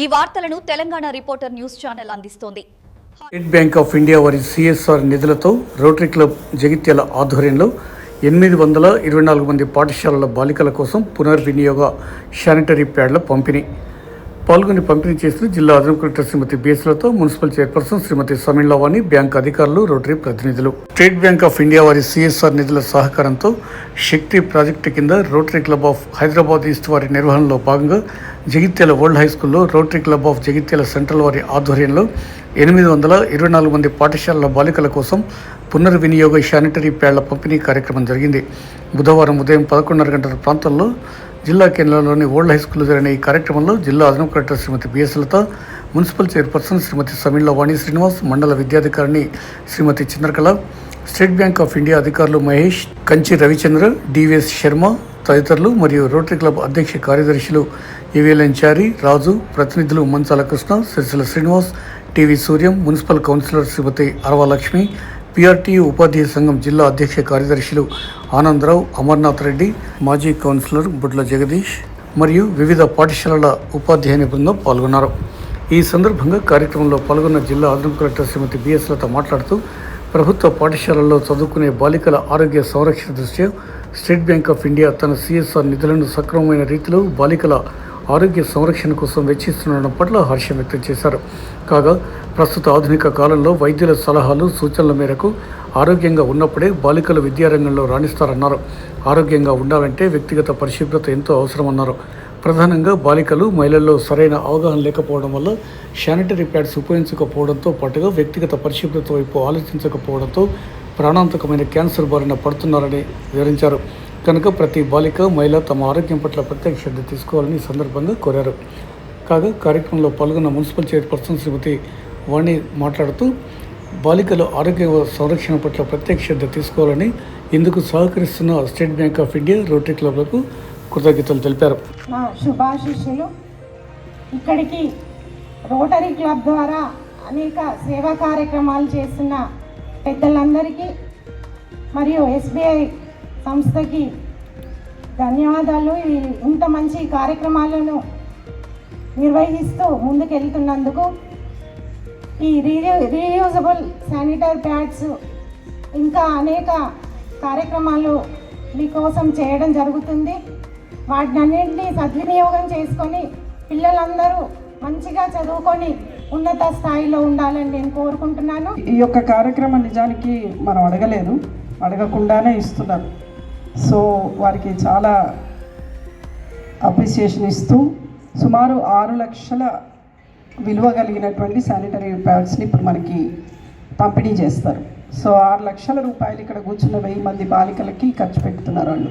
ఈ వార్తలను Telangana reporter news channel అందిస్తోంది. స్టేట్ బ్యాంక్ ఆఫ్ ఇండియా వారి సిఎస్ఆర్ నిధులతో రోటరీ క్లబ్ జగిత్యాల ఆధ్వర్యంలో 824 మంది పాఠశాలల బాలికల కోసం పునర్వినియోగ శానిటరీ ప్యాడ్ల పంపిణీ పాల్గొని పంపిణీ చేసిన జిల్లా అదనపు కలెక్టర్ శ్రీమతి బీఎస్లతో మున్సిపల్ చైర్పర్సన్ శ్రీమతి సమీళ్లవాణి, బ్యాంక్ అధికారులు, రోటరీ ప్రతినిధులు. స్టేట్ బ్యాంక్ ఆఫ్ ఇండియా వారి సిఎస్ఆర్ నిధుల సహకారంతో శక్తి ప్రాజెక్టు కింద rotary club of Hyderabad east వారి నిర్వహణలో భాగంగా జగిత్యాల ఓల్డ్ హై స్కూల్లో rotary club of Jagtial central వారి ఆధ్వర్యంలో 824 మంది పాఠశాలల బాలికల కోసం పునర్వినియోగ శానిటరీ ప్యాడ్ల పంపిణీ కార్యక్రమం జరిగింది. బుధవారం ఉదయం 11:30 గంటల ప్రాంతంలో జిల్లా కేంద్రంలోని ఓల్డ్ హై స్కూల్లో జరిగిన ఈ కార్యక్రమంలో జిల్లా అదనపు కలెక్టర్ శ్రీమతి బీఎస్లత, మున్సిపల్ చైర్పర్సన్ శ్రీమతి సమీళ్లవాణి శ్రీనివాస్, మండల విద్యాధికారిణి Shrimati Chandrakala, State Bank of India అధికారులు మహేష్, కంచి రవిచంద్ర, డివిఎస్ శర్మ తదితరులు మరియు రోటరీ క్లబ్ అధ్యక్ష కార్యదర్శులు ఈవీఎల్ఎన్చారి, రాజు, ప్రతినిధులు Manchala Krishna, Sircilla Srinivas, TV Suryam, municipal councillor Shrimati Aravalakshmi, PRTU ఉపాధ్యాయ సంఘం జిల్లా అధ్యక్ష కార్యదర్శులు ఆనందరావు, అమర్నాథ్ రెడ్డి, మాజీ కౌన్సిలర్ బుడ్ల జగదీష్ మరియు వివిధ పాఠశాలల ఉపాధ్యాయుని బృందం పాల్గొన్నారు. ఈ సందర్భంగా కార్యక్రమంలో పాల్గొన్న జిల్లా అదనపు కలెక్టర్ శ్రీమతి బిఎస్లత మాట్లాడుతూ ప్రభుత్వ పాఠశాలల్లో చదువుకునే బాలికల ఆరోగ్య సంరక్షణ దృష్ట్యా స్టేట్ బ్యాంక్ ఆఫ్ ఇండియా తన సిఎస్ఆర్ నిధులను సక్రమమైన రీతిలో బాలికల ఆరోగ్య సంరక్షణ కోసం వెచ్చిస్తుండడం పట్ల హర్షం వ్యక్తం చేశారు. కాగా ప్రస్తుత ఆధునిక కాలంలో వైద్యుల సలహాలు, సూచనల మేరకు ఆరోగ్యంగా ఉన్నప్పుడే బాలికలు విద్యారంగంలో రాణిస్తారన్నారు. ఆరోగ్యంగా ఉండాలంటే వ్యక్తిగత పరిశుభ్రత ఎంతో అవసరమన్నారు. ప్రధానంగా బాలికలు, మహిళల్లో సరైన అవగాహన లేకపోవడం వల్ల శానిటరీ ప్యాడ్స్ ఉపయోగించకపోవడంతో పాటుగా వ్యక్తిగత పరిశుభ్రత వైపు ఆలోచించకపోవడంతో ప్రాణాంతకమైన క్యాన్సర్ బారిన పడుతున్నారని వివరించారు. కనుక ప్రతి బాలిక, మహిళ తమ ఆరోగ్యం పట్ల ప్రత్యేక శ్రద్ధ తీసుకోవాలని ఈ సందర్భంగా కోరారు. కాగా కార్యక్రమంలో పాల్గొన్న మున్సిపల్ చైర్పర్సన్ శ్రీమతి వాణి మాట్లాడుతూ బాలికల ఆరోగ్య సంరక్షణ పట్ల ప్రత్యేక శ్రద్ధ తీసుకోవాలని, ఇందుకు సహకరిస్తున్న State Bank of India, Rotary క్లబ్లకు కృతజ్ఞతలు తెలిపారు. నా శుభాశిష్యులు. ఇక్కడికి రోటరీ క్లబ్ ద్వారా అనేక సేవా కార్యక్రమాలు చేస్తున్న పెద్దలందరికీ మరియు ఎస్బీఐ సంస్థకి ధన్యవాదాలు. ఇంత మంచి కార్యక్రమాలను నిర్వహిస్తూ ముందుకెళ్తున్నందుకు. ఈ రీయూజబుల్ శానిటరీ ప్యాడ్స్ ఇంకా అనేక కార్యక్రమాలు మీకోసం చేయడం జరుగుతుంది. వాటినన్నింటినీ సద్వినియోగం చేసుకొని పిల్లలందరూ మంచిగా చదువుకొని ఉన్నత స్థాయిలో ఉండాలని నేను కోరుకుంటున్నాను. ఈ యొక్క కార్యక్రమం నిజానికి మనం అడగలేదు, అడగకుండానే ఇస్తున్నారు. సో వారికి చాలా అప్రిసియేషన్ ఇస్తూ సుమారు 6 లక్షల విలువ కలిగినటువంటి శానిటరీ ప్యాడ్స్ని ఇప్పుడు మనకి పంపిణీ చేస్తారు. సో 6 లక్షల రూపాయలు ఇక్కడ కూర్చున్న 1000 మంది బాలికలకి ఖర్చు పెడుతున్నారు వాళ్ళు.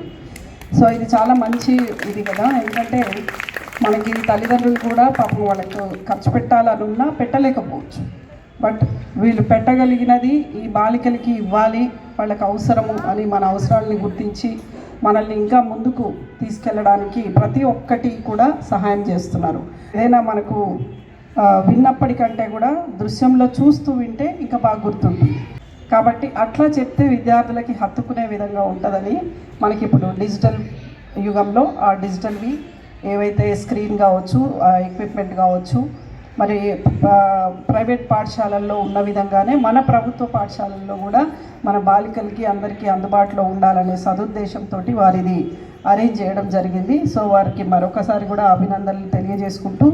సో ఇది చాలా మంచి ఇది కదా, ఎందుకంటే మనకి తల్లిదండ్రులు కూడా పాపం వాళ్ళకు ఖర్చు పెట్టాలనున్నా పెట్టలేకపోవచ్చు. బట్ వీళ్ళు పెట్టగలిగినది ఈ బాలికలకి ఇవ్వాలి, వాళ్ళకి అవసరము అని మన అవసరాలని గుర్తించి మనల్ని ఇంకా ముందుకు తీసుకెళ్ళడానికి ప్రతి ఒక్కటి కూడా సహాయం చేస్తున్నారు. ఏదైనా మనకు విన్నప్పటికంటే కూడా దృశ్యంలో చూస్తూ వింటే ఇంకా బాగా గుర్తుంటుంది. కాబట్టి అట్లా చెప్తే విద్యార్థులకి హత్తుకునే విధంగా ఉంటుందని మనకి ఇప్పుడు డిజిటల్ యుగంలో ఆ డిజిటల్వి ఏవైతే స్క్రీన్ కావచ్చు, ఎక్విప్మెంట్ కావచ్చు, మరి ప్రైవేట్ పాఠశాలల్లో ఉన్న విధంగానే మన ప్రభుత్వ పాఠశాలల్లో కూడా మన బాలికలకి అందరికీ అందుబాటులో ఉండాలనే సదుద్దేశంతో వారిది అరేంజ్ చేయడం జరిగింది. సో వారికి మరొకసారి కూడా అభినందనలు తెలియజేసుకుంటూ,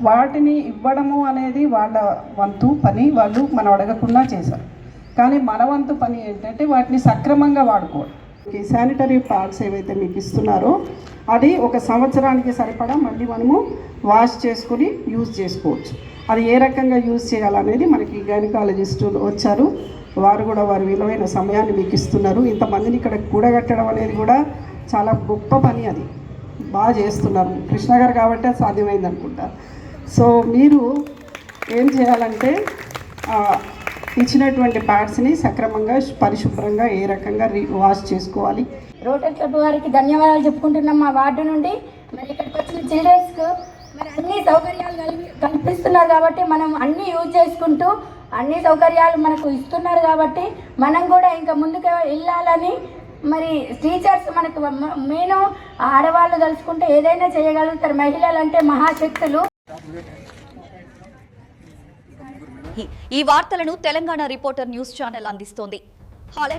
వాటిని ఇవ్వడము అనేది వాళ్ళ వంతు పని, వాళ్ళు మనం అడగకుండా చేశారు. కానీ మన వంతు పని ఏంటంటే వాటిని సక్రమంగా వాడుకోవడం. ఈ శానిటరీ ప్యాడ్స్ ఏవైతే మీకు ఇస్తున్నారో అది 1 సంవత్సరానికి సరిపడా మళ్ళీ మనము వాష్ చేసుకుని యూజ్ చేసుకోవచ్చు. అది ఏ రకంగా యూజ్ చేయాలనేది మనకి గైనకాలజిస్టులు వచ్చారు, వారు కూడా వారి విలువైన సమయాన్ని మీకు ఇస్తున్నారు. ఇంతమందిని ఇక్కడ కూడగట్టడం అనేది కూడా చాలా గొప్ప పని, అది బాగా చేస్తున్నారు కృష్ణ గారు కాబట్టి అది సాధ్యమైంది అనుకుంటా. సో మీరు ఏం చేయాలంటే ఇచ్చినటువంటి ప్యాడ్స్ని సక్రమంగా పరిశుభ్రంగా ఏ రకంగా వాష్ చేసుకోవాలి. రోటరీ క్లబ్ వారికి ధన్యవాదాలు చెప్పుకుంటున్నాం. మా వార్డు నుండి మరి ఇక్కడికి వచ్చిన చిల్డ్రన్స్కు మరి అన్ని సౌకర్యాలు కల్పిస్తున్నారు కాబట్టి మనం అన్నీ యూజ్ చేసుకుంటూ అన్ని సౌకర్యాలు మనకు ఇస్తున్నారు కాబట్టి మనం కూడా ఇంకా ముందుకు వెళ్ళాలని మరి టీచర్స్ మనకు మెయిన్ ఆడవాళ్ళు తలుచుకుంటే ఏదైనా చేయగలుగుతారు. మహిళలు అంటే మహాశక్తులు. ఈ వార్తలను తెలంగాణ రిపోర్టర్ న్యూస్ ఛానల్ అందిస్తోంది. హాల్